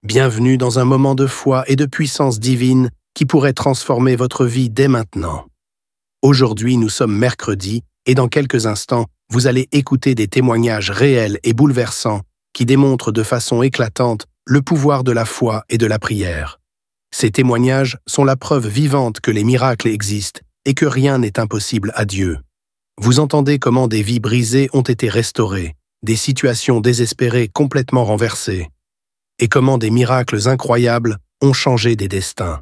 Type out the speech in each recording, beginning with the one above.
Bienvenue dans un moment de foi et de puissance divine qui pourrait transformer votre vie dès maintenant. Aujourd'hui, nous sommes mercredi et dans quelques instants, vous allez écouter des témoignages réels et bouleversants qui démontrent de façon éclatante le pouvoir de la foi et de la prière. Ces témoignages sont la preuve vivante que les miracles existent et que rien n'est impossible à Dieu. Vous entendez comment des vies brisées ont été restaurées, des situations désespérées complètement renversées, et comment des miracles incroyables ont changé des destins.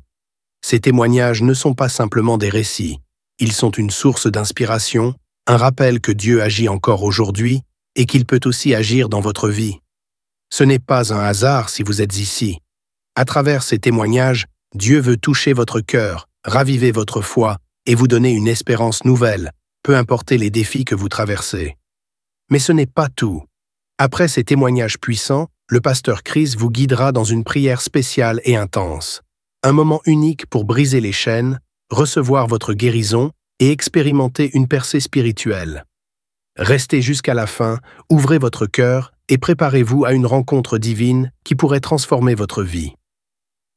Ces témoignages ne sont pas simplement des récits, ils sont une source d'inspiration, un rappel que Dieu agit encore aujourd'hui et qu'il peut aussi agir dans votre vie. Ce n'est pas un hasard si vous êtes ici. À travers ces témoignages, Dieu veut toucher votre cœur, raviver votre foi et vous donner une espérance nouvelle, peu importe les défis que vous traversez. Mais ce n'est pas tout. Après ces témoignages puissants, le pasteur Chris vous guidera dans une prière spéciale et intense. Un moment unique pour briser les chaînes, recevoir votre guérison et expérimenter une percée spirituelle. Restez jusqu'à la fin, ouvrez votre cœur et préparez-vous à une rencontre divine qui pourrait transformer votre vie.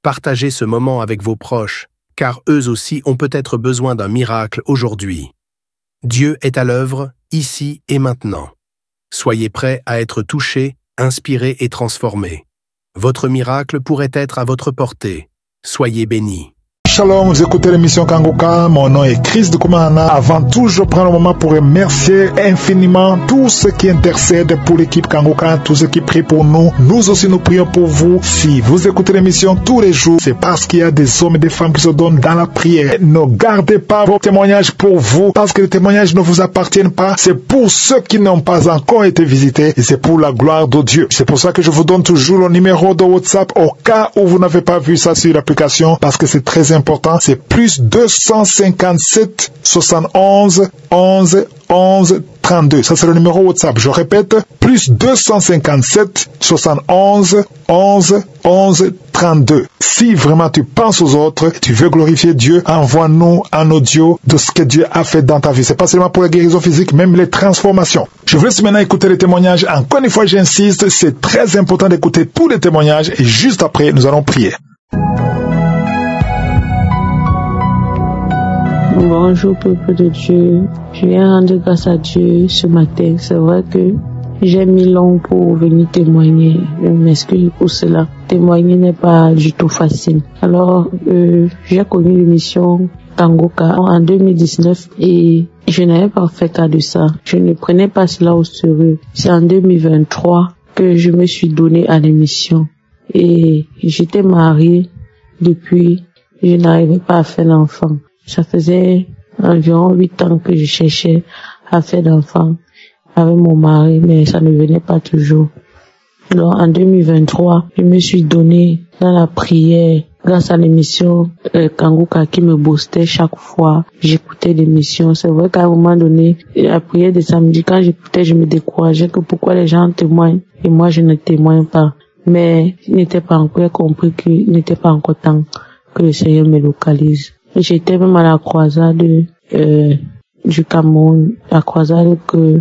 Partagez ce moment avec vos proches, car eux aussi ont peut-être besoin d'un miracle aujourd'hui. Dieu est à l'œuvre, ici et maintenant. Soyez prêts à être touchés, inspirés et transformés. Votre miracle pourrait être à votre portée. Soyez bénis. Shalom, vous écoutez l'émission Kangoka, mon nom est Chris de Koumana. Avant tout, je prends le moment pour remercier infiniment tous ceux qui intercèdent pour l'équipe Kangoka, tous ceux qui prient pour nous. Nous aussi, nous prions pour vous. Si vous écoutez l'émission tous les jours, c'est parce qu'il y a des hommes et des femmes qui se donnent dans la prière. Ne gardez pas vos témoignages pour vous, parce que les témoignages ne vous appartiennent pas. C'est pour ceux qui n'ont pas encore été visités et c'est pour la gloire de Dieu. C'est pour ça que je vous donne toujours le numéro de WhatsApp au cas où vous n'avez pas vu ça sur l'application, parce que c'est très important. C'est plus 257 71 11 11 32. Ça, c'est le numéro WhatsApp. Je répète, plus 257 71 11 11 32. Si vraiment tu penses aux autres, tu veux glorifier Dieu, envoie-nous un audio de ce que Dieu a fait dans ta vie. C'est pas seulement pour la guérison physique, même les transformations. Je vous laisse maintenant écouter les témoignages. Encore une fois, j'insiste, c'est très important d'écouter tous les témoignages et juste après, nous allons prier. Bonjour peuple de Dieu, je viens rendre grâce à Dieu ce matin. C'est vrai que j'ai mis long pour venir témoigner, je m'excuse pour cela. Témoigner n'est pas du tout facile. Alors j'ai connu l'émission Kangoka en 2019 et je n'avais pas fait cas de ça. Je ne prenais pas cela au sérieux. C'est en 2023 que je me suis donné à l'émission et j'étais mariée depuis, je n'arrivais pas à faire l'enfant. Ça faisait environ 8 ans que je cherchais à faire d'enfants avec mon mari, mais ça ne venait pas toujours. Alors, en 2023, je me suis donné dans la prière grâce à l'émission Kangoka qui me boostait chaque fois. J'écoutais l'émission. C'est vrai qu'à un moment donné, la prière de samedi, quand j'écoutais, je me décourageais que pourquoi les gens témoignent et moi je ne témoigne pas. Mais je n'étais pas encore compris qu'il n'était pas encore temps que le Seigneur me localise. J'étais même à la croisade du Cameroun, la croisade que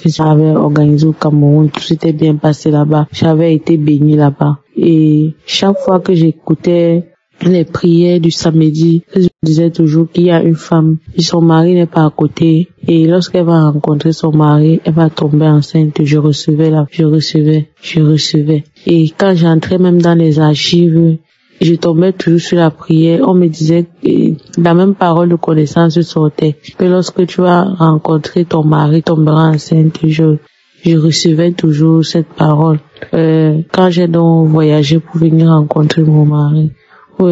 j'avais organisée au Cameroun. Tout s'était bien passé là-bas. J'avais été bénie là-bas. Et chaque fois que j'écoutais les prières du samedi, je disais toujours qu'il y a une femme, son mari n'est pas à côté. Et lorsqu'elle va rencontrer son mari, elle va tomber enceinte. Je recevais. Et quand j'entrais même dans les archives, je tombais toujours sur la prière. On me disait que la même parole de connaissance sortait. Que lorsque tu vas rencontrer ton mari, tombera enceinte. Je recevais toujours cette parole. Quand j'ai donc voyagé pour venir rencontrer mon mari, pour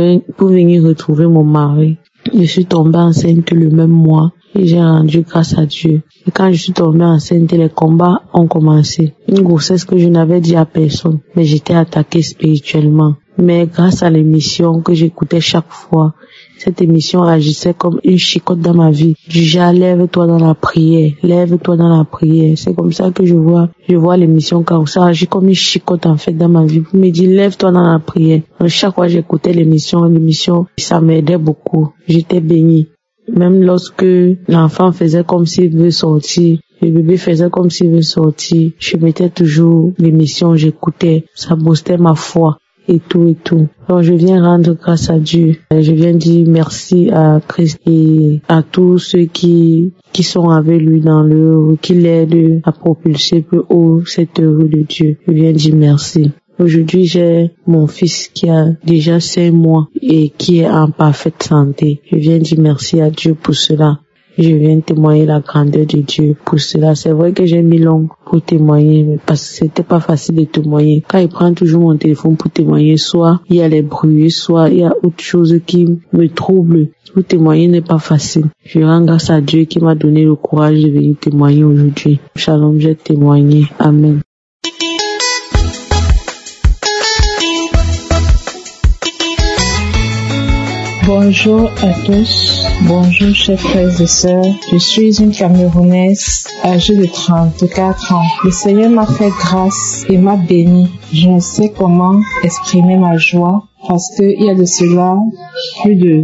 venir retrouver mon mari, je suis tombée enceinte le même mois et j'ai rendu grâce à Dieu. Et quand je suis tombée enceinte, les combats ont commencé. Une grossesse que je n'avais dit à personne, mais j'étais attaquée spirituellement. Mais grâce à l'émission que j'écoutais chaque fois, cette émission agissait comme une chicotte dans ma vie. Du genre, lève-toi dans la prière, lève-toi dans la prière. C'est comme ça que je vois l'émission quand ça agit comme une chicotte en fait dans ma vie. Vous me dites, lève-toi dans la prière. Donc, chaque fois que j'écoutais l'émission, ça m'aidait beaucoup. J'étais bénie. Même lorsque l'enfant faisait comme s'il veut sortir, le bébé faisait comme s'il veut sortir, je mettais toujours l'émission, j'écoutais, ça boostait ma foi. Et tout. Donc je viens rendre grâce à Dieu. Je viens dire merci à Christ et à tous ceux qui sont avec lui dans l'œuvre, qui l'aident à propulser plus haut cette œuvre de Dieu. Je viens dire merci. Aujourd'hui, j'ai mon fils qui a déjà 5 mois et qui est en parfaite santé. Je viens dire merci à Dieu pour cela. Je viens témoigner la grandeur de Dieu pour cela. C'est vrai que j'ai mis long pour témoigner, mais parce que c'était pas facile de témoigner. Quand il prend toujours mon téléphone pour témoigner, soit il y a les bruits, soit il y a autre chose qui me trouble. Pour témoigner n'est pas facile. Je rends grâce à Dieu qui m'a donné le courage de venir témoigner aujourd'hui. Shalom, j'ai témoigné. Amen. Bonjour à tous, bonjour chers frères et sœurs. Je suis une Camerounaise âgée de 34 ans. Le Seigneur m'a fait grâce et m'a béni. Je ne sais comment exprimer ma joie parce qu'il y a de cela plus de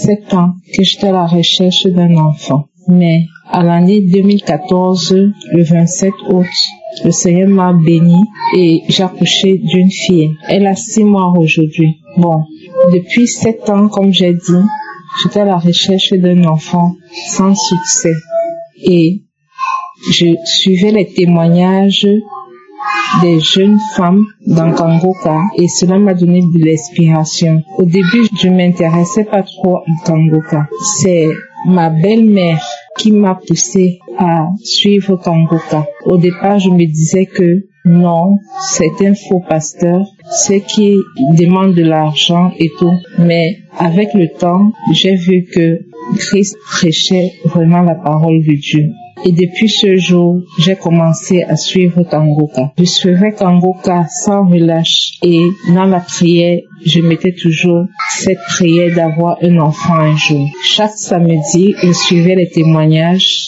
7 ans que j'étais à la recherche d'un enfant. Mais à l'année 2014, le 27 août, le Seigneur m'a béni et j'ai accouché d'une fille. Elle a 6 mois aujourd'hui. Bon, depuis 7 ans, comme j'ai dit, j'étais à la recherche d'un enfant sans succès. Et je suivais les témoignages des jeunes femmes dans Kangoka et cela m'a donné de l'inspiration. Au début, je ne m'intéressais pas trop à Kangoka. C'est ma belle-mère qui m'a poussé à suivre Kangoka. Au départ, je me disais que non, c'est un faux pasteur, ceux qui demandent de l'argent et tout. Mais avec le temps, j'ai vu que Christ prêchait vraiment la parole de Dieu. Et depuis ce jour, j'ai commencé à suivre Kangoka. Je suivais Kangoka sans relâche et dans la prière, je mettais toujours cette prière d'avoir un enfant un jour. Chaque samedi, je suivais les témoignages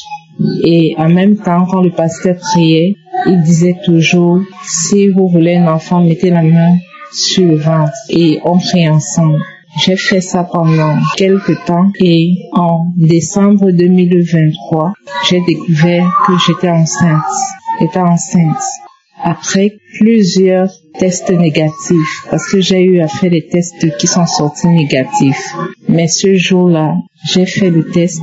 et en même temps, quand le pasteur priait, il disait toujours, si vous voulez un enfant, mettez la main sur le ventre et on prie ensemble. J'ai fait ça pendant quelques temps et en décembre 2023, j'ai découvert que j'étais enceinte. Après plusieurs tests négatifs, parce que j'ai eu à faire des tests qui sont sortis négatifs. Mais ce jour-là, j'ai fait le test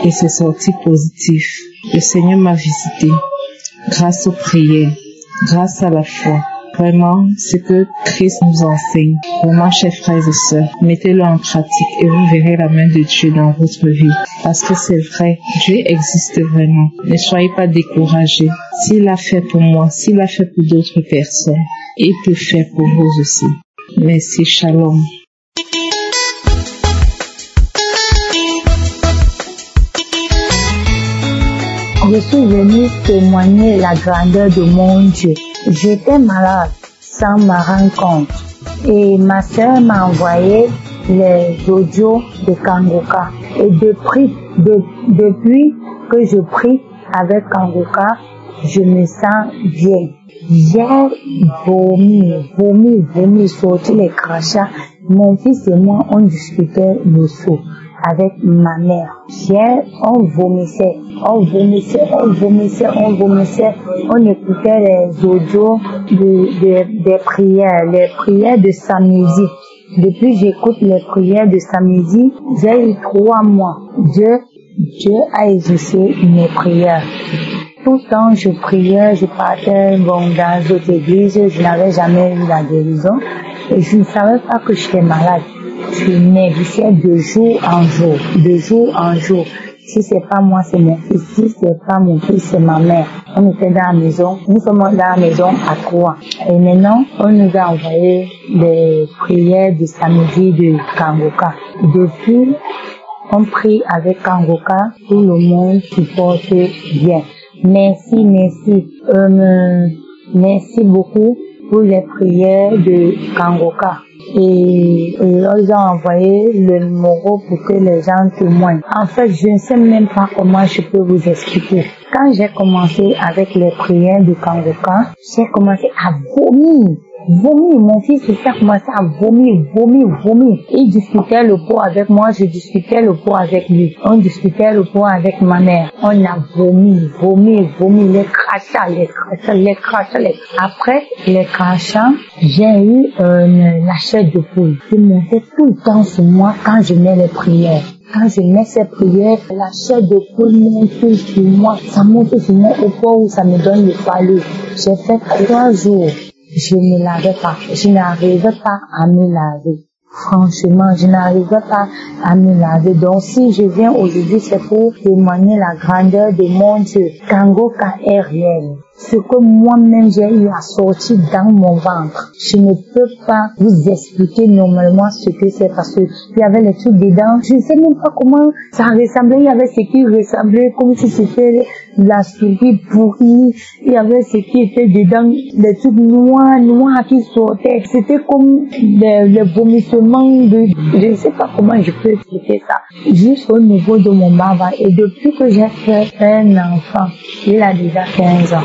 et c'est sorti positif. Le Seigneur m'a visité grâce aux prières, grâce à la foi. Vraiment, ce que Christ nous enseigne. Vraiment, chers frères et sœurs, mettez-le en pratique et vous verrez la main de Dieu dans votre vie. Parce que c'est vrai, Dieu existe vraiment. Ne soyez pas découragés. S'il l'a fait pour moi, s'il l'a fait pour d'autres personnes, il peut faire pour vous aussi. Merci, shalom. Je suis venue témoigner la grandeur de mon Dieu. J'étais malade sans me rendre compte. Et ma sœur m'a envoyé les audios de Kangoka. Et depuis que je prie avec Kangoka, je me sens bien. J'ai vomi, sorti les crachats. Mon fils et moi, on discutait le saut avec ma mère. On vomissait. On écoutait les audios des prières, les prières de samedi. Depuis j'écoute les prières de samedi, j'ai eu 3 mois. Dieu a exaucé mes prières. Tout le temps je priais, je partais dans d'autres églises, je n'avais jamais eu la guérison. Et je ne savais pas que j'étais malade. Je maigrissais de jour en jour. Si c'est pas moi, c'est mon fils. Si c'est pas mon fils, c'est ma mère. On était dans la maison. Nous sommes dans la maison à 3. Et maintenant, on nous a envoyé des prières de samedi de Kangoka. Depuis, on prie avec Kangoka. Tout le monde supporte bien. Merci. Merci beaucoup pour les prières de Kangoka. Et ils ont envoyé le numéro pour que les gens témoignent. En fait, je ne sais même pas comment je peux vous expliquer. Quand j'ai commencé avec les prières de Kangoka, j'ai commencé à vomir. vomi. Mon fils a commencé à vomir. Il discutait le pot avec moi, je discutais le pot avec lui. On discutait le pot avec ma mère. On a vomi, les crachats. Après les crachats, j'ai eu la chair de poule qui montait tout le temps sur moi quand je mets les prières. Quand je mets ces prières, la chair de poule monte sur moi. Ça monte sur moi au point où ça me donne le palud. J'ai fait 3 jours. Je ne lavais pas. Je n'arrivais pas à me laver. Franchement, je n'arrivais pas à me laver. Donc, si je viens aujourd'hui, c'est pour témoigner la grandeur de mon Dieu. Kangoka est réel. Ce que moi-même j'ai eu à sortir dans mon ventre. Je ne peux pas vous expliquer normalement ce que c'est parce que il y avait les trucs dedans. Je ne sais même pas comment ça ressemblait. Il y avait ce qui ressemblait comme si c'était la souris pourrie. Il y avait ce qui était dedans, des trucs noirs qui sortaient. C'était comme les vomissements de... Je ne sais pas comment je peux expliquer ça. Juste au niveau de mon baba. Et depuis que j'ai fait un enfant, il a déjà 15 ans.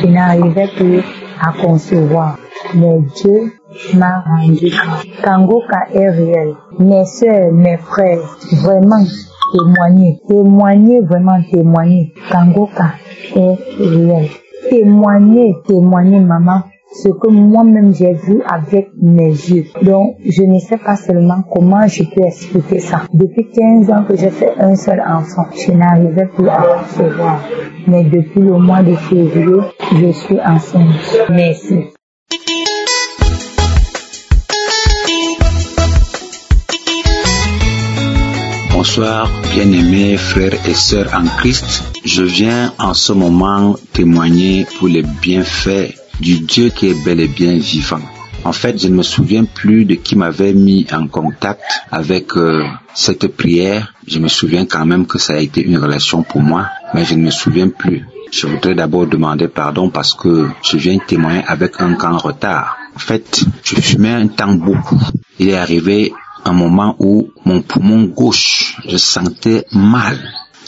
Je n'arrivais plus à concevoir. Mais Dieu m'a rendu grâce. Kangoka est réel. Mes soeurs, mes frères, vraiment témoignez, vraiment témoignez. Kangoka est réel. Témoignez, maman. Ce que moi-même j'ai vu avec mes yeux. Donc, je ne sais pas seulement comment je peux expliquer ça. Depuis 15 ans que j'ai fait un seul enfant, je n'arrivais plus à concevoir. Mais depuis le mois de février, je suis enceinte. Merci. Bonsoir, bien-aimés frères et sœurs en Christ. Je viens en ce moment témoigner pour les bienfaits du Dieu qui est bel et bien vivant. En fait, je ne me souviens plus de qui m'avait mis en contact avec cette prière. Je me souviens quand même que ça a été une relation pour moi, mais je ne me souviens plus. Je voudrais d'abord demander pardon parce que je viens témoigner avec un grand retard. En fait, je fumais un temps beaucoup. Il est arrivé un moment où mon poumon gauche, je sentais mal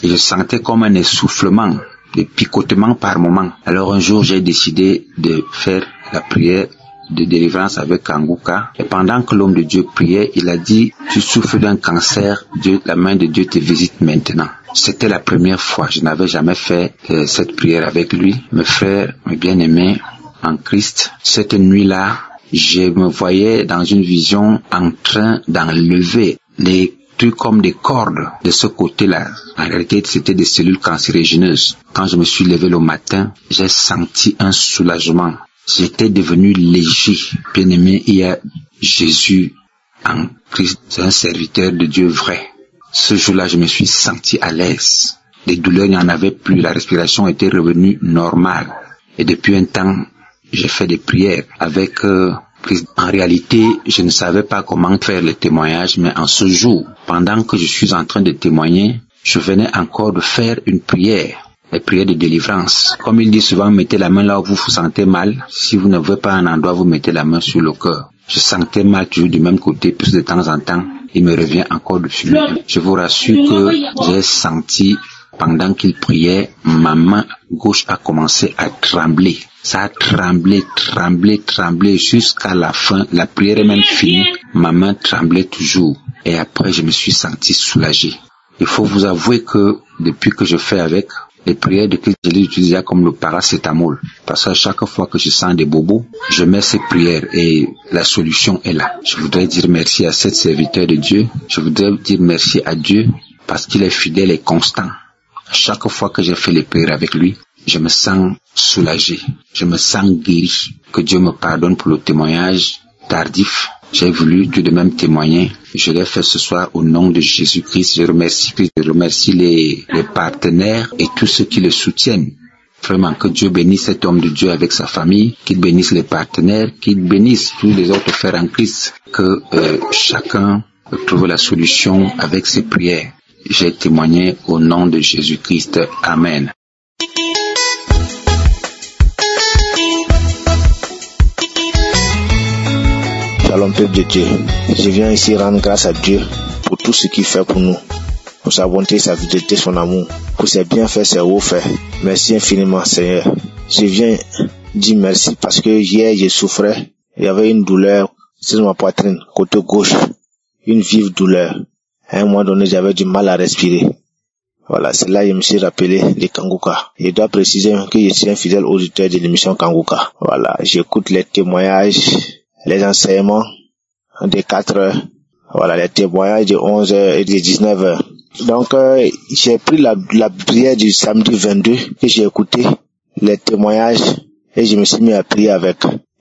et je sentais comme un essoufflement, des picotements par moment. Alors un jour, j'ai décidé de faire la prière de délivrance avec Kangoka. Et pendant que l'homme de Dieu priait, il a dit, tu souffres d'un cancer, Dieu, la main de Dieu te visite maintenant. C'était la première fois. Je n'avais jamais fait cette prière avec lui. Mes frères, mes bien-aimés en Christ, cette nuit-là, je me voyais dans une vision en train d'enlever les trucs comme des cordes de ce côté-là. En réalité, c'était des cellules cancérigènes. Quand je me suis levé le matin, j'ai senti un soulagement. J'étais devenu léger. Bien-aimé, il y a Jésus en Christ, c'est un serviteur de Dieu vrai. Ce jour-là, je me suis senti à l'aise. Les douleurs, il n'y en avait plus. La respiration était revenue normale. Et depuis un temps, j'ai fait des prières avec Christ. En réalité, je ne savais pas comment faire le témoignage, mais en ce jour, pendant que je suis en train de témoigner, je venais encore de faire une prière. Les prières de délivrance. Comme il dit souvent, mettez la main là où vous vous sentez mal. Si vous ne voulez pas un endroit, vous mettez la main sur le cœur. Je sentais mal toujours du même côté, puis de temps en temps, il me revient encore de fumer. Je vous rassure que j'ai senti, pendant qu'il priait, ma main gauche a commencé à trembler. Ça a tremblé jusqu'à la fin. La prière est même finie. Ma main tremblait toujours. Et après, je me suis senti soulagé. Il faut vous avouer que depuis que je fais avec, les prières de Christ, je les utilise comme le paracétamol. Parce que chaque fois que je sens des bobos, je mets ces prières et la solution est là. Je voudrais dire merci à cette serviteur de Dieu. Je voudrais dire merci à Dieu parce qu'il est fidèle et constant. Chaque fois que j'ai fait les prières avec lui, je me sens soulagé. Je me sens guéri. Que Dieu me pardonne pour le témoignage tardif. J'ai voulu tout de même témoigner. Je l'ai fait ce soir au nom de Jésus-Christ. Je remercie les partenaires et tous ceux qui le soutiennent. Vraiment, que Dieu bénisse cet homme de Dieu avec sa famille, qu'il bénisse les partenaires, qu'il bénisse tous les autres frères en Christ, que chacun trouve la solution avec ses prières. J'ai témoigné au nom de Jésus-Christ. Amen. Shalom peuple de Dieu. Je viens ici rendre grâce à Dieu pour tout ce qu'il fait pour nous, pour sa bonté, sa fidélité, son amour, pour ses bienfaits, ses hauts faits. Merci infiniment Seigneur. Je viens dire merci parce que hier je souffrais Il y avait une douleur sur ma poitrine, côté gauche. Une vive douleur. À un moment donné, j'avais du mal à respirer. Voilà, c'est là que je me suis rappelé de Kangouka. Je dois préciser que je suis un fidèle auditeur de l'émission Kangouka. Voilà, j'écoute les témoignages, les enseignements des 4 heures. Voilà, les témoignages de 11 heures et de 19 heures. Donc, j'ai pris la prière du samedi 22 que j'ai écouté, les témoignages, et je me suis mis à prier avec.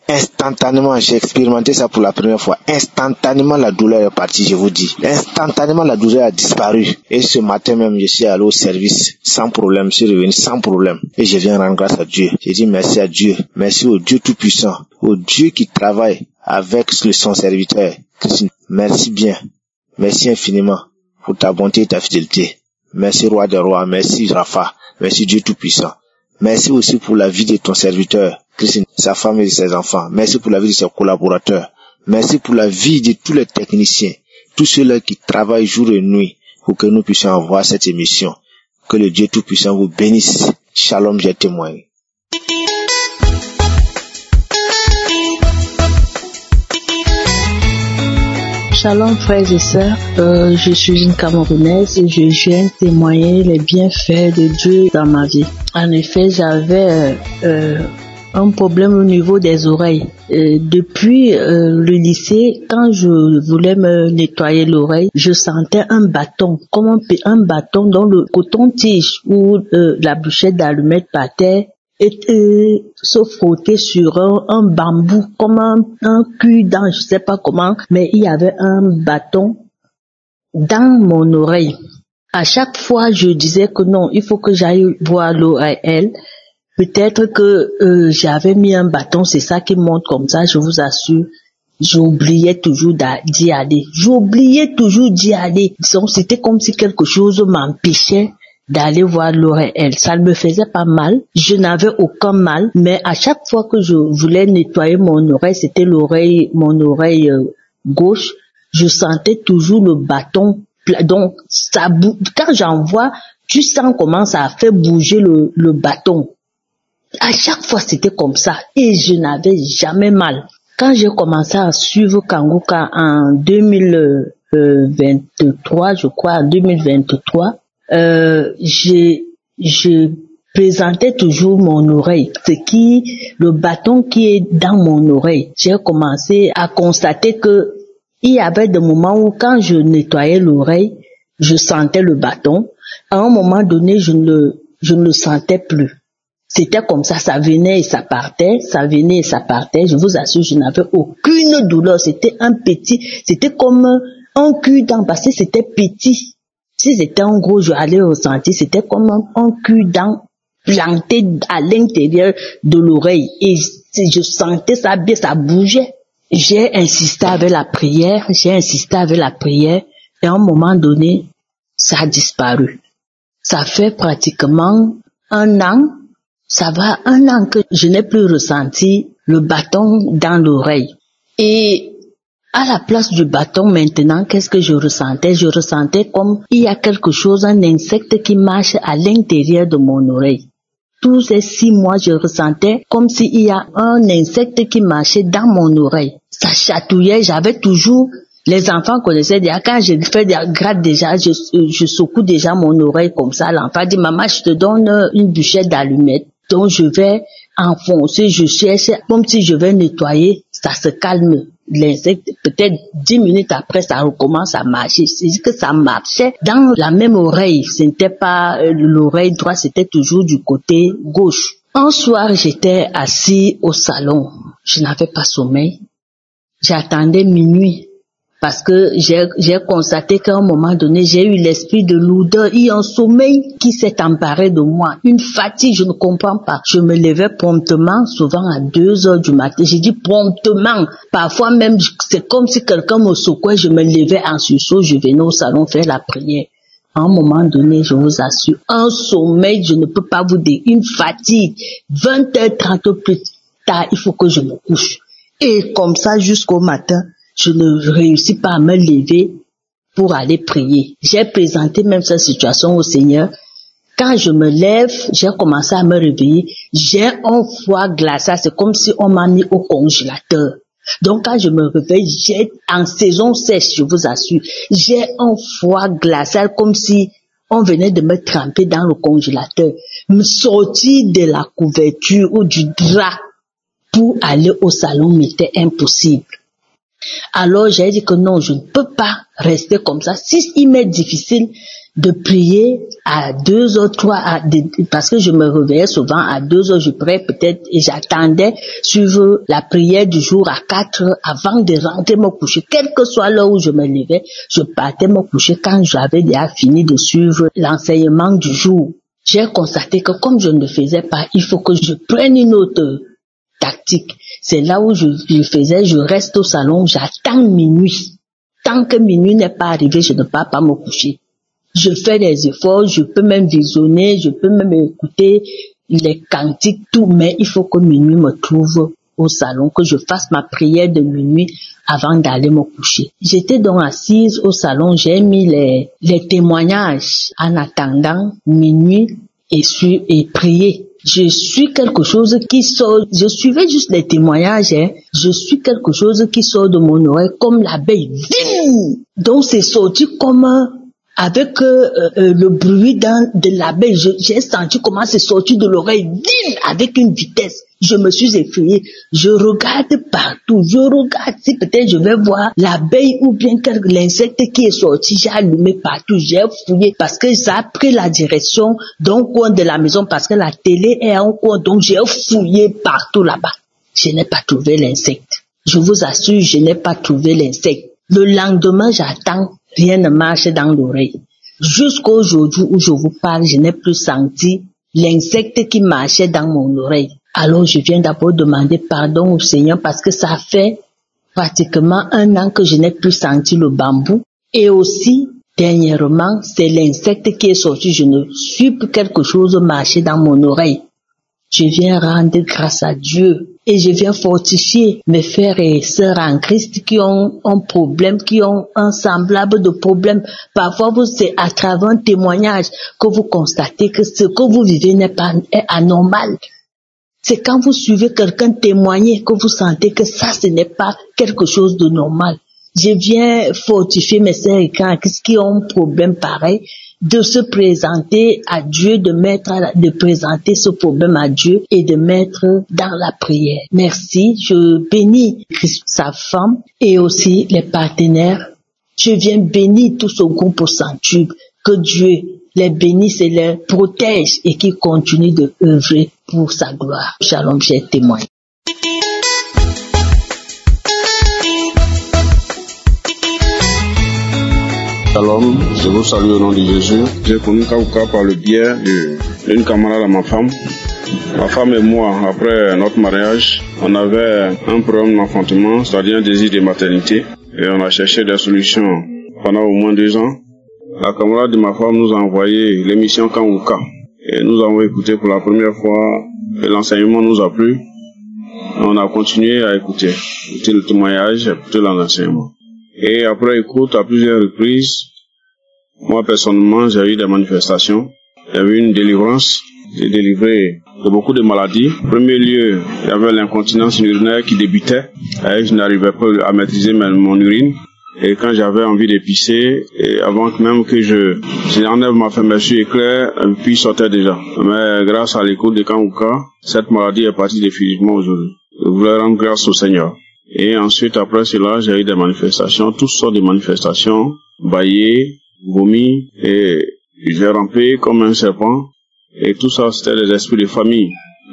Instantanément, j'ai expérimenté ça pour la première fois. Instantanément, la douleur est partie, je vous dis. Instantanément, la douleur a disparu. Et ce matin même, je suis allé au service sans problème. Je suis revenu sans problème. Et je viens rendre grâce à Dieu. J'ai dit merci à Dieu. Merci au Dieu Tout-Puissant. Au Dieu qui travaille avec son serviteur. Christine, merci bien. Merci infiniment pour ta bonté et ta fidélité. Merci Roi des Rois. Merci Rapha. Merci Dieu Tout-Puissant. Merci aussi pour la vie de ton serviteur, Christine, sa femme et ses enfants. Merci pour la vie de ses collaborateurs. Merci pour la vie de tous les techniciens, tous ceux-là qui travaillent jour et nuit pour que nous puissions avoir cette émission. Que le Dieu Tout-Puissant vous bénisse. Shalom, j'ai témoigné. Shalom frères et sœurs, je suis une Camerounaise et je viens témoigner les bienfaits de Dieu dans ma vie. En effet, j'avais un problème au niveau des oreilles. Depuis le lycée, quand je voulais me nettoyer l'oreille, je sentais un bâton, comme un bâton dans le coton-tige où la bûchette d'allumettes partait et se frotter sur un bambou comme un cul-dent, je sais pas comment, mais il y avait un bâton dans mon oreille. À chaque fois, je disais que non, il faut que j'aille voir l'ORL. Peut-être que j'avais mis un bâton, c'est ça qui monte comme ça, je vous assure. J'oubliais toujours d'y aller. J'oubliais toujours d'y aller. Donc, c'était comme si quelque chose m'empêchait d'aller voir l'ORL. Ça ne me faisait pas mal. Je n'avais aucun mal, mais à chaque fois que je voulais nettoyer mon oreille, c'était mon oreille gauche, je sentais toujours le bâton. Donc, quand j'en vois, tu sens comment ça a fait bouger le bâton. À chaque fois, c'était comme ça. Et je n'avais jamais mal. Quand j'ai commencé à suivre Kangouka en 2023, je crois, en 2023, je présentais toujours mon oreille. Le bâton qui est dans mon oreille. J'ai commencé à constater que il y avait des moments où quand je nettoyais l'oreille, je sentais le bâton. À un moment donné, je ne le sentais plus. C'était comme ça, ça venait et ça partait, ça venait et ça partait. Je vous assure, je n'avais aucune douleur. C'était c'était comme un cul-dent parce que c'était petit. Si c'était un gros, je allais ressentir, c'était comme un cul-dent planté à l'intérieur de l'oreille. Et je sentais ça bien, ça bougeait. J'ai insisté avec la prière, et à un moment donné, ça a disparu. Ça fait pratiquement un an que je n'ai plus ressenti le bâton dans l'oreille. Et à la place du bâton maintenant, qu'est-ce que je ressentais? Je ressentais comme il y a quelque chose, un insecte qui marche à l'intérieur de mon oreille. Tous ces 6 mois, je ressentais comme s'il y a un insecte qui marchait dans mon oreille. Ça chatouillait, j'avais toujours, les enfants connaissaient déjà, quand je fais des grattes déjà, je secoue déjà mon oreille comme ça. L'enfant dit, maman, je te donne une bûchette d'allumettes. Donc je vais enfoncer, je cherche, comme si je vais nettoyer, ça se calme. L'insecte, peut-être 10 minutes après, ça recommence à marcher. C'est que ça marchait dans la même oreille. Ce n'était pas l'oreille droite, c'était toujours du côté gauche. Un soir, j'étais assis au salon. Je n'avais pas sommeil. J'attendais minuit. Parce que j'ai constaté qu'à un moment donné, j'ai eu l'esprit de lourdeur. Il y a un sommeil qui s'est emparé de moi. Une fatigue, je ne comprends pas. Je me levais promptement, souvent à 2 heures du matin. J'ai dit promptement. Parfois même, c'est comme si quelqu'un me secouait. Je me levais en sursaut. Je venais au salon faire la prière. À un moment donné, je vous assure, un sommeil, je ne peux pas vous dire, une fatigue. 20h30 plus tard, il faut que je me couche. Et comme ça, jusqu'au matin, je ne réussis pas à me lever pour aller prier. J'ai présenté même cette situation au Seigneur. Quand je me lève, j'ai commencé à me réveiller. J'ai un foie glacé. C'est comme si on m'a mis au congélateur. Donc quand je me réveille, j'ai en saison sèche, je vous assure, j'ai un froid glacial comme si on venait de me tremper dans le congélateur. Me sortir de la couverture ou du drap pour aller au salon m'était impossible. Alors j'ai dit que non, je ne peux pas rester comme ça. Si il m'est difficile de prier à 2h, 3h, parce que je me réveillais souvent à 2h, je priais peut-être et j'attendais suivre la prière du jour à 4h avant de rentrer me coucher. Quelle que soit l'heure où je me levais, je partais me coucher quand j'avais déjà fini de suivre l'enseignement du jour. J'ai constaté que comme je ne le faisais pas, il faut que je prenne une autre tactique. C'est là où je faisais, je reste au salon, j'attends minuit. Tant que minuit n'est pas arrivé, je ne pars pas me coucher. Je fais des efforts, je peux même visionner, je peux même écouter les cantiques, tout, mais il faut que minuit me trouve au salon, que je fasse ma prière de minuit avant d'aller me coucher. J'étais donc assise au salon, j'ai mis les témoignages en attendant minuit et prier. Je suis quelque chose qui sort, je suivais juste les témoignages, je suis quelque chose qui sort de mon oreille comme l'abeille. Donc c'est sorti comme avec le bruit de l'abeille. J'ai senti comment c'est sorti de l'oreille avec une vitesse. Je me suis effrayée. Je regarde partout. Je regarde si peut-être je vais voir l'abeille ou bien l'insecte qui est sorti. J'ai allumé partout. J'ai fouillé parce que ça a pris la direction d'un coin de la maison parce que la télé est en coin. Donc j'ai fouillé partout là-bas. Je n'ai pas trouvé l'insecte. Je vous assure, je n'ai pas trouvé l'insecte. Le lendemain, j'attends. Rien ne marche dans l'oreille. Jusqu'aujourd'hui où je vous parle, je n'ai plus senti l'insecte qui marchait dans mon oreille. Alors je viens d'abord demander pardon au Seigneur parce que ça fait pratiquement 1 an que je n'ai plus senti le bambou. Et aussi, dernièrement, c'est l'insecte qui est sorti. Je ne suis plus quelque chose marcher dans mon oreille. Je viens rendre grâce à Dieu et je viens fortifier mes frères et sœurs en Christ qui ont un problème, qui ont un semblable de problème. Parfois, c'est à travers un témoignage que vous constatez que ce que vous vivez est anormal. C'est quand vous suivez quelqu'un témoigner que vous sentez que ça, ce n'est pas quelque chose de normal. Je viens fortifier mes sœurs et frères qui ont un problème pareil, de se présenter à Dieu, de présenter ce problème à Dieu et de mettre dans la prière. Merci, je bénis Christ, sa femme et aussi les partenaires. Je viens bénir tout ce groupe au centuple. Que Dieu les bénisse et les protège et qu'il continue de œuvrer pour sa gloire. Shalom, chers témoins. Shalom, je vous salue au nom de Jésus. J'ai connu Kaouka par le biais d'une camarade à ma femme. Ma femme et moi, après notre mariage, on avait un problème d'enfantement, c'est-à-dire un désir de maternité. Et on a cherché des solutions pendant au moins 2 ans. La camarade de ma femme nous a envoyé l'émission Kaouka. Et nous avons écouté pour la première fois, et l'enseignement nous a plu. On a continué à écouter le témoignage, écouter l'enseignement. Et après écoute, à plusieurs reprises, moi personnellement, j'ai eu des manifestations. Il y avait une délivrance. J'ai délivré de beaucoup de maladies. En premier lieu, il y avait l'incontinence urinaire qui débutait. Et je n'arrivais pas à maîtriser mon urine. Et quand j'avais envie de pisser, et avant même que j'enlève ma fermeture éclair, puis sortait déjà. Mais grâce à l'écoute de Kaouka, cette maladie est partie définitivement aujourd'hui. Je voulais rendre grâce au Seigneur. Et ensuite, après cela, j'ai eu des manifestations, toutes sortes de manifestations, baillé, vomi, et j'ai rampé comme un serpent. Et tout ça, c'était des esprits de famille,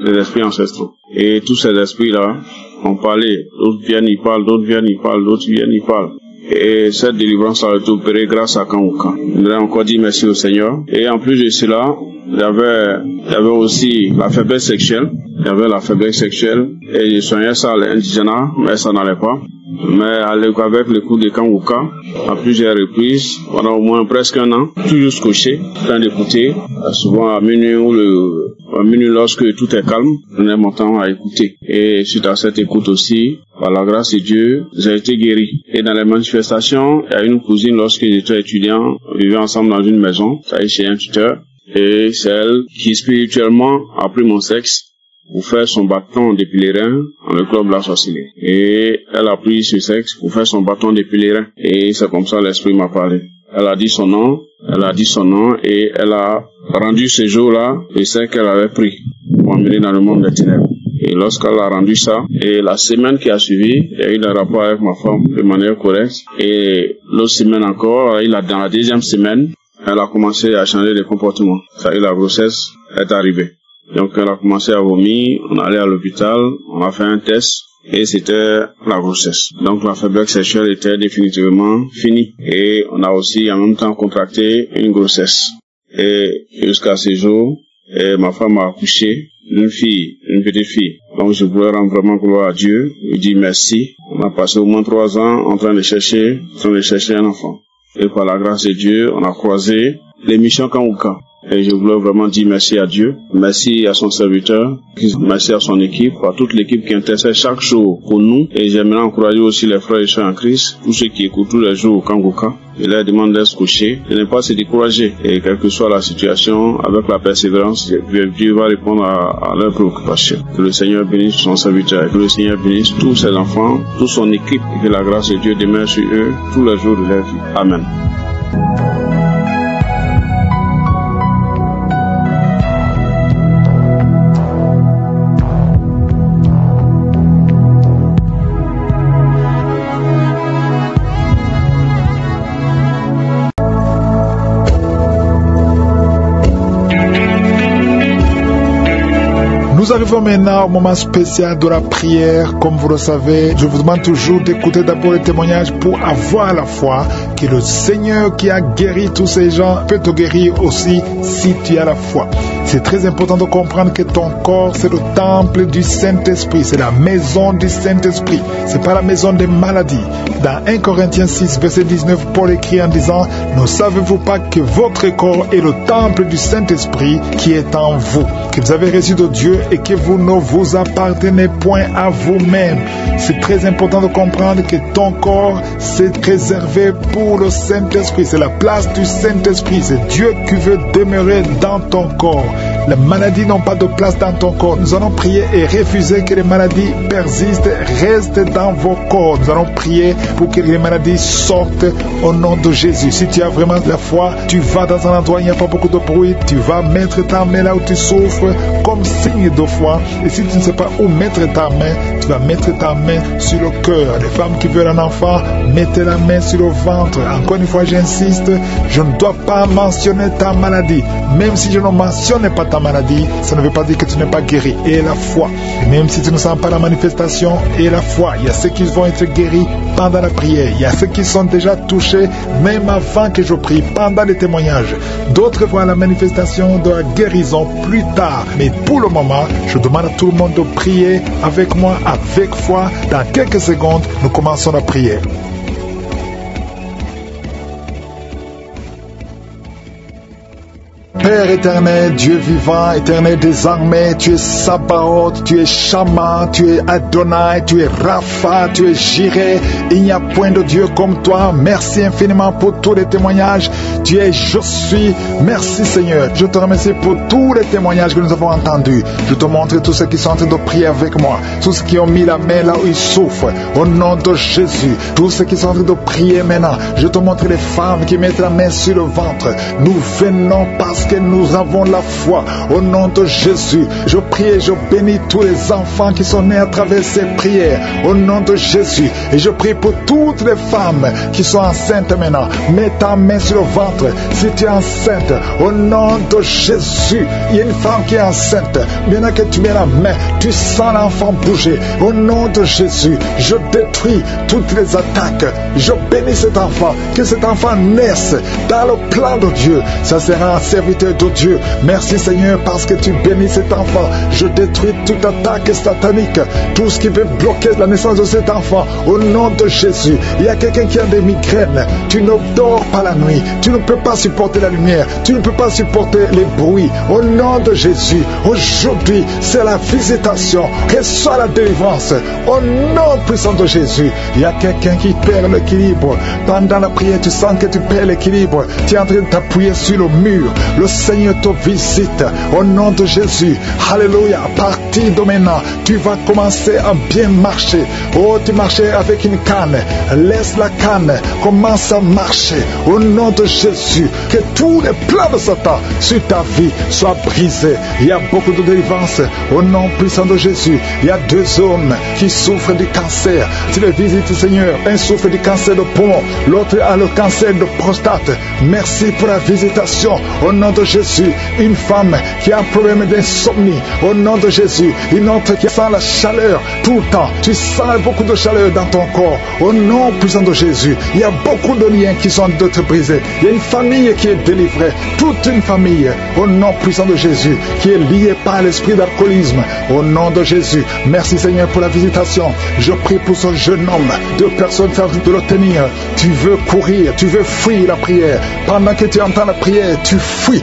des esprits ancestraux. Et tous ces esprits-là ont parlé. D'autres viennent, ils parlent, d'autres viennent, ils parlent, d'autres viennent, ils parlent. Et cette délivrance a été opérée grâce à Kaouka. Je voudrais encore dire merci au Seigneur. Et en plus de cela, il y avait aussi la faiblesse sexuelle. Il y avait la faiblesse sexuelle. Et je soignais ça à l'indigénat, mais ça n'allait pas. Mais avec le coup de Kaouka, à plusieurs reprises, pendant au moins presque 1 an, toujours scotché, en train d'écouter, souvent à minuit lorsque tout est calme, je prenais mon temps à écouter. Et suite à cette écoute aussi, par la grâce de Dieu, j'ai été guéri. Et dans les manifestations, il y a une cousine, lorsque j'étais étudiant, on vivait ensemble dans une maison, ça est chez un tuteur, et c'est elle qui spirituellement a pris mon sexe. pour faire son bâton de pèlerin dans le club La Sorcellerie. Et elle a pris ce sexe pour faire son bâton de pèlerin. Et c'est comme ça l'esprit m'a parlé. Elle a dit son nom et elle a rendu ce jour-là le sexe qu'elle avait pris pour emmener dans le monde des ténèbres. Et lorsqu'elle a rendu ça, et la semaine qui a suivi, il y a eu un rapport avec ma femme de manière correcte. Et l'autre semaine encore, dans la deuxième semaine, elle a commencé à changer de comportement. Ça y est, la grossesse est arrivée. Donc elle a commencé à vomir, on est allé à l'hôpital, on a fait un test. Et c'était la grossesse. Donc la faiblesse sexuelle était définitivement finie. Et on a aussi en même temps contracté une grossesse. Et jusqu'à ce jour, ma femme a accouché d'une fille, une petite fille. Donc je voulais rendre vraiment gloire à Dieu, lui dire merci. On a passé au moins 3 ans en train de chercher un enfant. Et par la grâce de Dieu, on a croisé l'émission Kanguka. Et je voulais vraiment dire merci à Dieu, merci à son serviteur, merci à son équipe, à toute l'équipe qui intercède chaque jour pour nous. Et j'aimerais encourager aussi les frères et sœurs en Christ, tous ceux qui écoutent tous les jours au Kanguka. Je leur demande d'être couchés, de ne pas se décourager. Et quelle que soit la situation, avec la persévérance, Dieu va répondre à leurs préoccupations. Que le Seigneur bénisse son serviteur, et que le Seigneur bénisse tous ses enfants, toute son équipe, et que la grâce de Dieu demeure sur eux tous les jours de leur vie. Amen. Nous arrivons maintenant au moment spécial de la prière. Comme vous le savez, je vous demande toujours d'écouter d'abord les témoignages pour avoir la foi que le Seigneur qui a guéri tous ces gens peut te guérir aussi si tu as la foi. C'est très important de comprendre que ton corps, c'est le temple du Saint-Esprit. C'est la maison du Saint-Esprit. C'est pas la maison des maladies. Dans 1 Corinthiens 6, verset 19, Paul écrit en disant: ne savez-vous pas que votre corps est le temple du Saint-Esprit qui est en vous, que vous avez reçu de Dieu et que vous ne vous appartenez point à vous-même. C'est très important de comprendre que ton corps, c'est réservé pour le Saint-Esprit. C'est la place du Saint-Esprit. C'est Dieu qui veut demeurer dans ton corps. Les maladies n'ont pas de place dans ton corps. Nous allons prier et refuser que les maladies persistent, restent dans vos corps. Nous allons prier pour que les maladies sortent au nom de Jésus. Si tu as vraiment la foi, tu vas dans un endroit où il n'y a pas beaucoup de bruit, tu vas mettre ta main là où tu souffres comme signe de foi. Et si tu ne sais pas où mettre ta main, tu vas mettre ta main sur le cœur. Les femmes qui veulent un enfant, mettez la main sur le ventre. Encore une fois, j'insiste, je ne dois pas mentionner ta maladie. Même si je ne mentionne pas ta maladie, ça ne veut pas dire que tu n'es pas guéri. Et la foi, même si tu ne sens pas la manifestation, et la foi, il y a ceux qui vont être guéris pendant la prière. Il y a ceux qui sont déjà touchés même avant que je prie, pendant les témoignages. D'autres voient la manifestation de la guérison plus tard. Mais pour le moment, je demande à tout le monde de prier avec moi, avec foi. Dans quelques secondes, nous commençons la prière. Père éternel, Dieu vivant, éternel des armées, tu es Sabaoth, tu es Shama, tu es Adonai, tu es Rapha, tu es Jireh. Il n'y a point de Dieu comme toi. Merci infiniment pour tous les témoignages. Tu es Je suis. Merci Seigneur. Je te remercie pour tous les témoignages que nous avons entendus. Je te montre tous ceux qui sont en train de prier avec moi, tous ceux qui ont mis la main là où ils souffrent. Au nom de Jésus, tous ceux qui sont en train de prier maintenant, je te montre les femmes qui mettent la main sur le ventre. Nous venons parce que nous avons la foi. Au nom de Jésus, je prie et je bénis tous les enfants qui sont nés à travers ces prières. Au nom de Jésus, et je prie pour toutes les femmes qui sont enceintes maintenant. Mets ta main sur le ventre si tu es enceinte. Au nom de Jésus, il y a une femme qui est enceinte. Maintenant que tu mets la main, tu sens l'enfant bouger. Au nom de Jésus, je détruis toutes les attaques. Je bénis cet enfant, que cet enfant naisse dans le plan de Dieu. Ça sera un serviteur de Dieu. Merci Seigneur parce que tu bénis cet enfant. Je détruis toute attaque satanique, tout ce qui veut bloquer la naissance de cet enfant. Au nom de Jésus, il y a quelqu'un qui a des migraines. Tu ne dors pas la nuit. Tu ne peux pas supporter la lumière. Tu ne peux pas supporter les bruits. Au nom de Jésus, aujourd'hui, c'est la visitation. Reçois la délivrance. Au nom puissant de Jésus, il y a quelqu'un qui perd l'équilibre. Pendant la prière, tu sens que tu perds l'équilibre. Tu es en train de t'appuyer sur le mur. Le Seigneur te visite au nom de Jésus. Alléluia. À partir de maintenant, tu vas commencer à bien marcher. Oh, tu marchais avec une canne. Laisse la canne. Commence à marcher au nom de Jésus. Que tous les plans de Satan sur ta vie soient brisés. Il y a beaucoup de délivrance au nom puissant de Jésus. Il y a 2 hommes qui souffrent du cancer. Tu les visites, Seigneur. Un souffre du cancer de poumon, l'autre a le cancer de prostate. Merci pour la visitation au nom de Jésus. Une femme qui a un problème d'insomnie au nom de Jésus. Une autre qui sent la chaleur tout le temps. Tu sens beaucoup de chaleur dans ton corps au nom puissant de Jésus. Il y a beaucoup de liens qui sont d'être brisés. Il y a une famille qui est délivrée. Toute une famille au nom puissant de Jésus qui est liée par l'esprit d'alcoolisme au nom de Jésus. Merci Seigneur pour la visitation. Je prie pour ce jeune homme. 2 personnes savent de le tenir. Tu veux courir, tu veux fuir la prière. Pendant que tu entends la prière, tu fuis,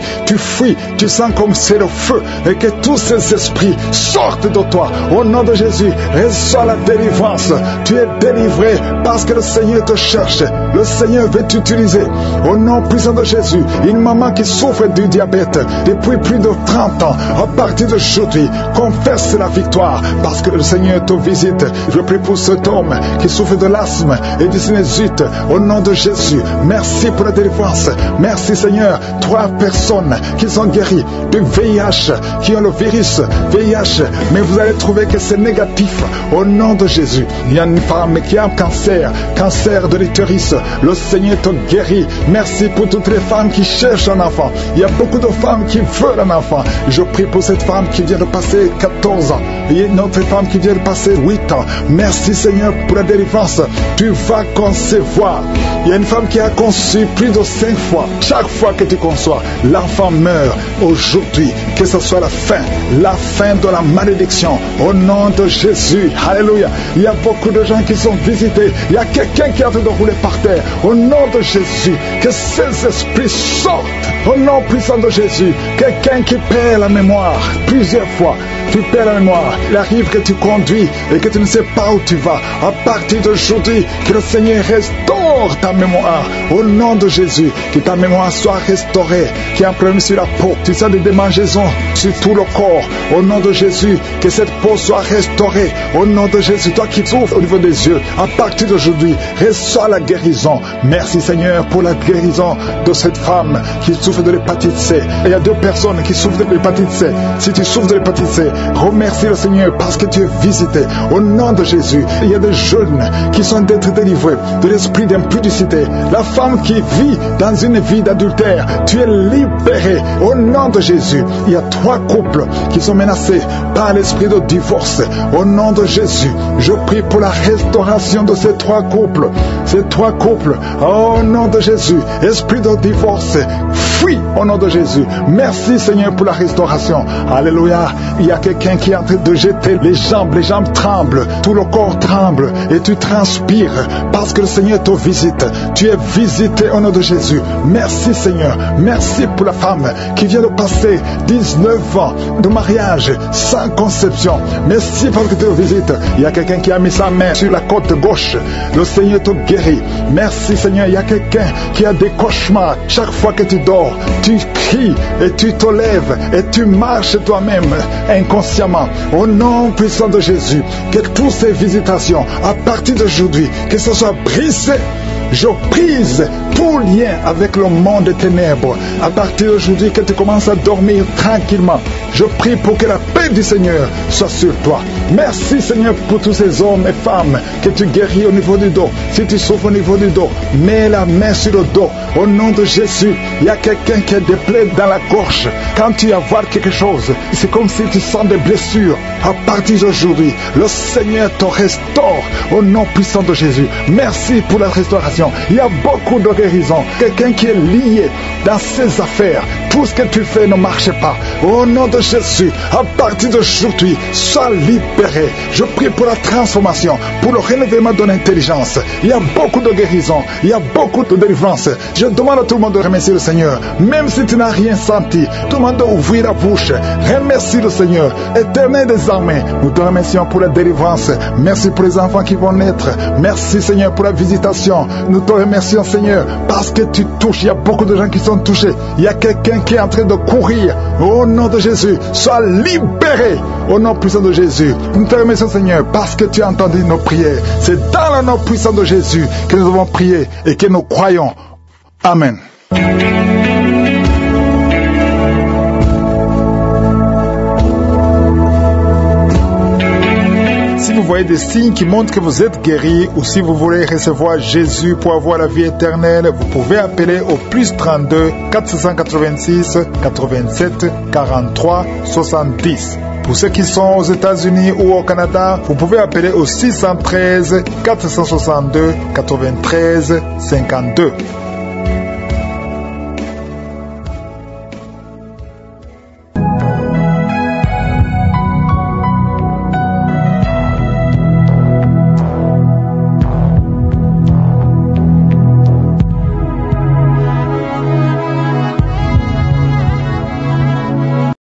tu sens comme c'est le feu et que tous ces esprits sortent de toi. Au nom de Jésus, reçois la délivrance. Tu es délivré parce que le Seigneur te cherche. Le Seigneur veut t'utiliser. Au nom puissant de Jésus, une maman qui souffre du diabète depuis plus de 30 ans, à partir d'aujourd'hui, confesse la victoire parce que le Seigneur te visite. Je prie pour cet homme qui souffre de l'asthme et du sinusite. Au nom de Jésus, merci pour la délivrance. Merci Seigneur. 3 personnes qui sont guéries du VIH, qui ont le virus VIH, mais vous allez trouver que c'est négatif. Au nom de Jésus, il y a une femme qui a un cancer de l'utérus. Le Seigneur te guérit. Merci pour toutes les femmes qui cherchent un enfant. Il y a beaucoup de femmes qui veulent un enfant. Je prie pour cette femme qui vient de passer 14 ans. Il y a une autre femme qui vient de passer 8 ans. Merci Seigneur pour la délivrance. Tu vas concevoir. Il y a une femme qui a conçu plus de 5 fois. Chaque fois que tu conçois, l'enfant meurt. Aujourd'hui, que ce soit la fin de la malédiction. Au nom de Jésus. Alléluia. Il y a beaucoup de gens qui sont visités. Il y a quelqu'un qui a fait de rouler par terre. Au nom de Jésus, que ces esprits sortent. Au nom puissant de Jésus, quelqu'un qui perd la mémoire plusieurs fois. Tu perds la mémoire. Il arrive que tu conduis et que tu ne sais pas où tu vas. À partir d'aujourd'hui, que le Seigneur restaure ta mémoire. Au nom de Jésus, que ta mémoire soit restaurée. Qu'il y ait un problème sur la peau. Tu sens des démangeaisons sur tout le corps. Au nom de Jésus, que cette peau soit restaurée. Au nom de Jésus, toi qui souffres au niveau des yeux, à partir d'aujourd'hui, reçois la guérison. Merci Seigneur pour la guérison de cette femme qui souffre de l'hépatite C. Il y a 2 personnes qui souffrent de l'hépatite C. Si tu souffres de l'hépatite C, remercie le Seigneur parce que tu es visité. Au nom de Jésus, il y a des jeunes qui sont d'être délivrés de l'esprit d'impudicité. La femme qui vit dans une vie d'adultère, tu es libéré. Au nom de Jésus, il y a 3 couples qui sont menacés par l'esprit de divorce. Au nom de Jésus, je prie pour la restauration de ces 3 couples. Ces 3 couples, au nom de Jésus, esprit de divorce, fuis au nom de Jésus. Merci Seigneur pour la restauration. Alléluia. Il y a quelqu'un qui est en train de jeter les jambes tremblent, tout le corps tremble et tu transpires parce que le Seigneur te visite. Tu es visité au nom de Jésus. Merci Seigneur. Merci pour la femme qui vient de passer 19 ans de mariage sans conception. Merci parce que tu te visites. Il y a quelqu'un qui a mis sa main sur la côte gauche. Le Seigneur te guérit. Merci Seigneur. Il y a quelqu'un qui a des cauchemars. Chaque fois que tu dors, tu cries et tu te lèves et tu marches toi-même inconsciemment. Au nom puissant de Jésus, que toutes ces visitations, à partir d'aujourd'hui, que ce soit brisé. Je brise tout lien avec le monde des ténèbres. À partir d'aujourd'hui, que tu commences à dormir tranquillement. Je prie pour que la paix du Seigneur soit sur toi. Merci Seigneur pour tous ces hommes et femmes que tu guéris au niveau du dos. Si tu souffres au niveau du dos, mets la main sur le dos. Au nom de Jésus, il y a quelqu'un qui a des plaies dans la gorge. Quand tu vas voir quelque chose, c'est comme si tu sens des blessures. À partir d'aujourd'hui, le Seigneur te restaure au nom puissant de Jésus. Merci pour la restauration. Il y a beaucoup de guérison. Quelqu'un qui est lié dans ses affaires. Tout ce que tu fais ne marche pas. Au nom de Jésus, à partir d'aujourd'hui, sois libéré. Je prie pour la transformation, pour le renouvellement de l'intelligence. Il y a beaucoup de guérison. Il y a beaucoup de délivrance. Je demande à tout le monde de remercier le Seigneur. Même si tu n'as rien senti, tout le monde doit ouvrir la bouche. Remercie le Seigneur. Éternel des armées, nous te remercions pour la délivrance. Merci pour les enfants qui vont naître. Merci Seigneur pour la visitation. Nous te remercions Seigneur parce que tu touches. Il y a beaucoup de gens qui sont sont touchés. Il y a quelqu'un qui est en train de courir. Au nom de Jésus, sois libéré. Au nom puissant de Jésus. Nous te remercions, Seigneur, parce que tu as entendu nos prières. C'est dans le nom puissant de Jésus que nous avons prié et que nous croyons. Amen. Si vous voyez des signes qui montrent que vous êtes guéri, ou si vous voulez recevoir Jésus pour avoir la vie éternelle, vous pouvez appeler au plus 32 486 87 43 70. Pour ceux qui sont aux États-Unis ou au Canada, vous pouvez appeler au 613 462 93 52.